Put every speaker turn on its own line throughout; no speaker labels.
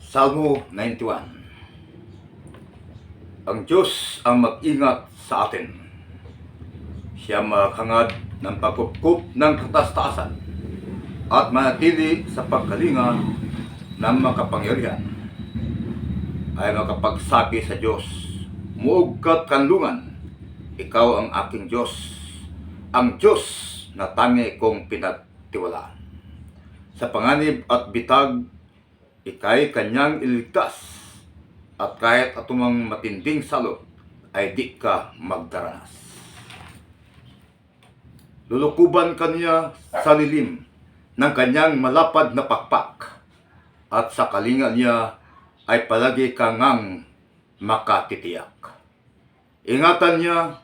Salmo 91. Ang Diyos ang mag-ingat sa atin. Siya maghangad ng pagkupkup ng katastaasan at manatili sa pagkalinga ng makapangyarihan. Ay makapagsabi sa Diyos, muog ka't kanlungan, ikaw ang aking Diyos, ang Diyos na tangi kong pinagtiwalaan. Sa panganib at bitag, ika'y kanyang iligtas, at kahit atumang matinding salot, ay di ka magdaranas. Lulukuban kanya sa lilim ng kanyang malapad na pakpak, at sa kalinga niya ay palagi kang makatitiyak. Ingatan niya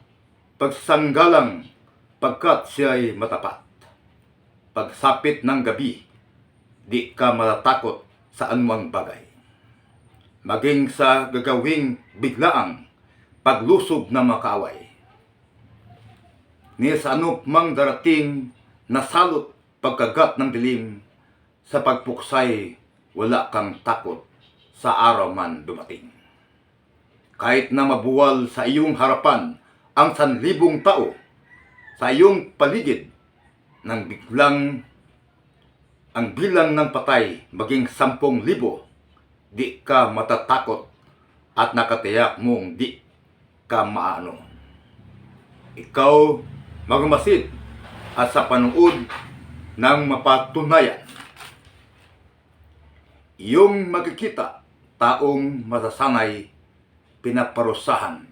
pagsanggalang pagkat siya'y matapat. Pagsapit ng gabi, di ka matatakot sa anumang bagay. Maging sa gagawing biglaang paglusob na makaaway. Ni sa anumang darating na salot pagkagat ng dilim, sa pagpuksay wala kang takot sa araw man dumating. Kahit na mabuwal sa iyong harapan ang 1,000 tao, sa iyong paligid ng biglang ang bilang ng patay maging 10,000, di ka matatakot at nakatiyak mong di ka maano. Ikaw magmasid at sa panuod ng mapatunayan. Iyong makikita taong masasanay pinaparusahan.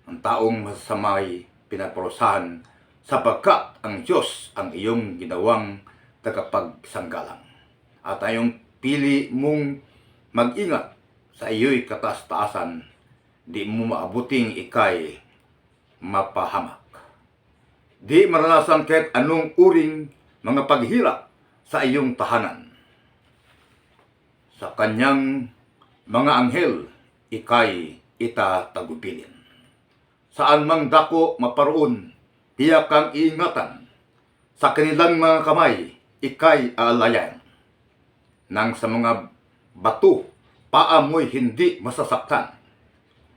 Ang taong masasamay pinaparusahan sapagkat ang Diyos ang iyong ginawang tagapagsanggalang. At ayong pili mong mag-ingat sa iyo'y katastaasan, di mo maabuting ika'y mapahamak. Di maranasan kahit anong uring mga paghirap sa iyong tahanan. Sa kanyang mga anghel, ika'y itatagubilin. Saan mang dako maparoon, tiyak kang iingatan. Sa kanilang mga kamay, ika'y aalayan. Nang sa mga bato, paa mo'y hindi masasaktan.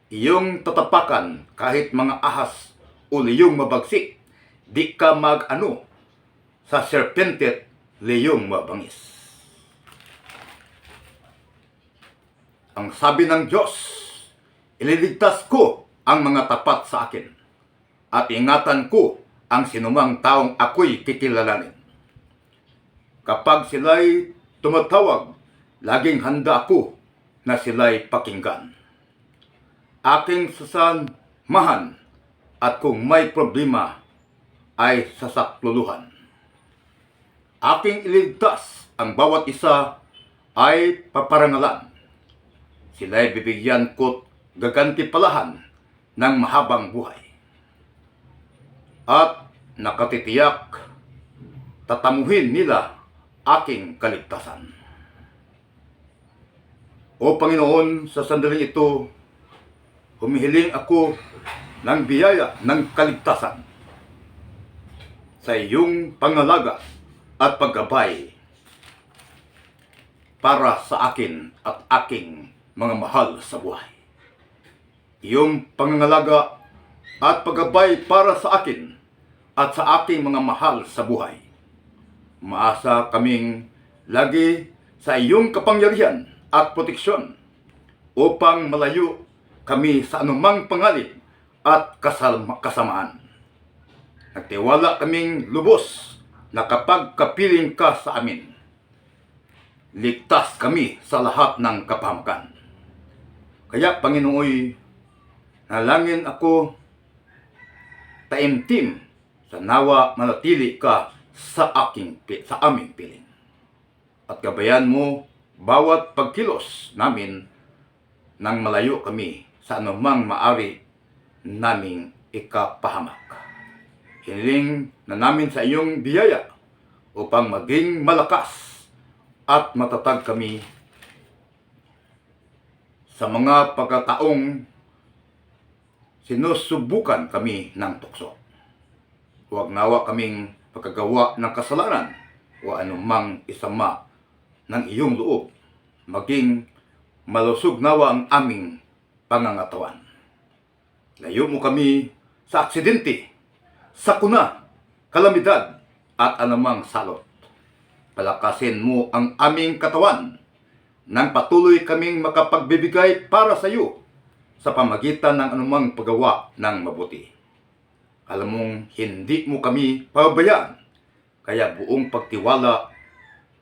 Iyong tatapakan kahit mga ahas o liyong mabagsik, di ka mag-ano sa serpente liyong mabangis. Ang sabi ng Diyos, ililigtas ko ang mga tapat sa akin, at ingatan ko ang sinumang taong ako'y kikilalanin. Kapag sila'y tumatawag, laging handa ako na sila'y pakinggan. Aking sasamahan, at kung may problema ay sasakluluhan. Aking iligtas, ang bawat isa ay paparangalan. Sila'y bibigyan ko't gagantipalahan ng mahabang buhay. At nakatitiyak, tatamuhin nila aking kaligtasan. O Panginoon, sa sandaling ito, humihiling ako ng biyaya ng kaligtasan sa iyong pangalaga at paggabay para sa akin at aking mga mahal sa buhay. Iyong pangangalaga at paggabay para sa akin at sa aking mga mahal sa buhay. Maasa kaming lagi sa iyong kapangyarihan at proteksyon upang malayo kami sa anumang pangalip at kasamaan. Nagtiwala kaming lubos na kapag kapiling ka sa amin, ligtas kami sa lahat ng kapahamakan. Kaya Panginooy, nalangin ako taimtim sa nawa manatili ka sa aming piling. At gabayan mo bawat pagkilos namin nang malayo kami sa anumang maari naming ikapahamak. Hiniling na namin sa iyong biyaya upang maging malakas at matatag kami sa mga pagkataong sinusubukan kami ng tukso. Huwag nawa kaming pagkagawa ng kasalanan o anumang isama ng iyong loob, maging malusog nawa ang aming pangangatawan. Layo mo kami sa aksidente, sakuna, kalamidad, at anumang salot. Palakasin mo ang aming katawan nang patuloy kaming makapagbibigay para sa iyo sa pamagitan ng anumang paggawa ng mabuti. Alam mong hindi mo kami pababayaan, kaya buong pagtiwala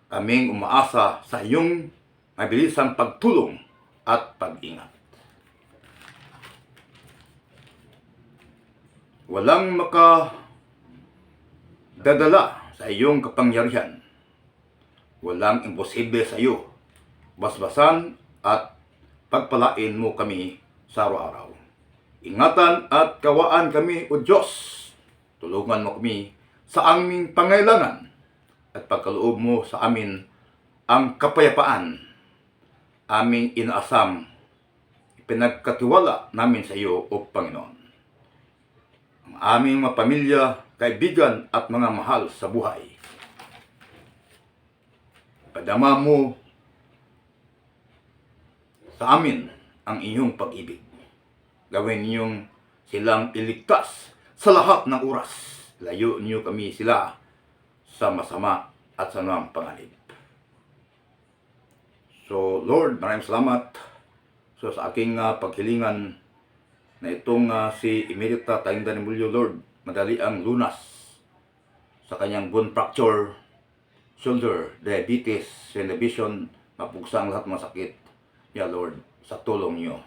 kaming umaasa sa iyong mabilisang pagtulong at pag-ingat. Walang makadadala sa iyong kapangyarihan. Walang imposible sa iyo. Basbasan at pagpalain mo kami sa araw-araw. Ingatan at kawaan kami, O Diyos. Tulungan mo kami sa aming pangailangan at pagkaloob mo sa amin ang kapayapaan. Aming inaasam, pinagkatiwala namin sa iyo, O Panginoon. Ang aming mga pamilya, kaibigan at mga mahal sa buhay. Padama mo sa amin ang iyong pag-ibig. Gawin niyong silang iligtas sa lahat ng oras. Layo niyo kami sila sa masama at sa anumang panganib. So, Lord, maraming salamat sa aking paghilingan na itong si Emerita Tainda Remulyo, Lord, madali ang lunas sa kanyang bone fracture, shoulder, diabetes, vision, mapugsa ang lahat ng masakit. Yeah, Lord, sa tulong niyo.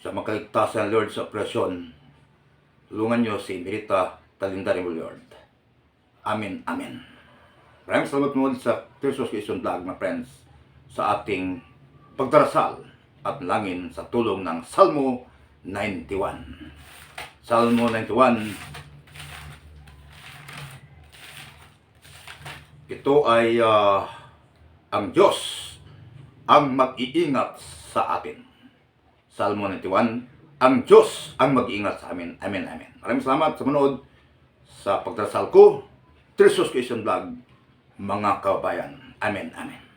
Sa makaligtasan, Lord, sa operasyon, tulungan niyo si Emerita Tainda Remulyo, Lord. Amen, amen. Maraming salamat mo sa Tears of Creation Vlog, my friends, sa ating pagdarasal at langin sa tulong ng Salmo 91. Salmo 91. Ito ay ang Diyos ang mag-iingat sa atin. Salmo 91, ang Diyos ang mag-iingat sa amin. Amen, amen. Maraming salamat sa manood sa pagdarasal ko, Tears of Creation Vlog, mga kabayan. Amen, amen.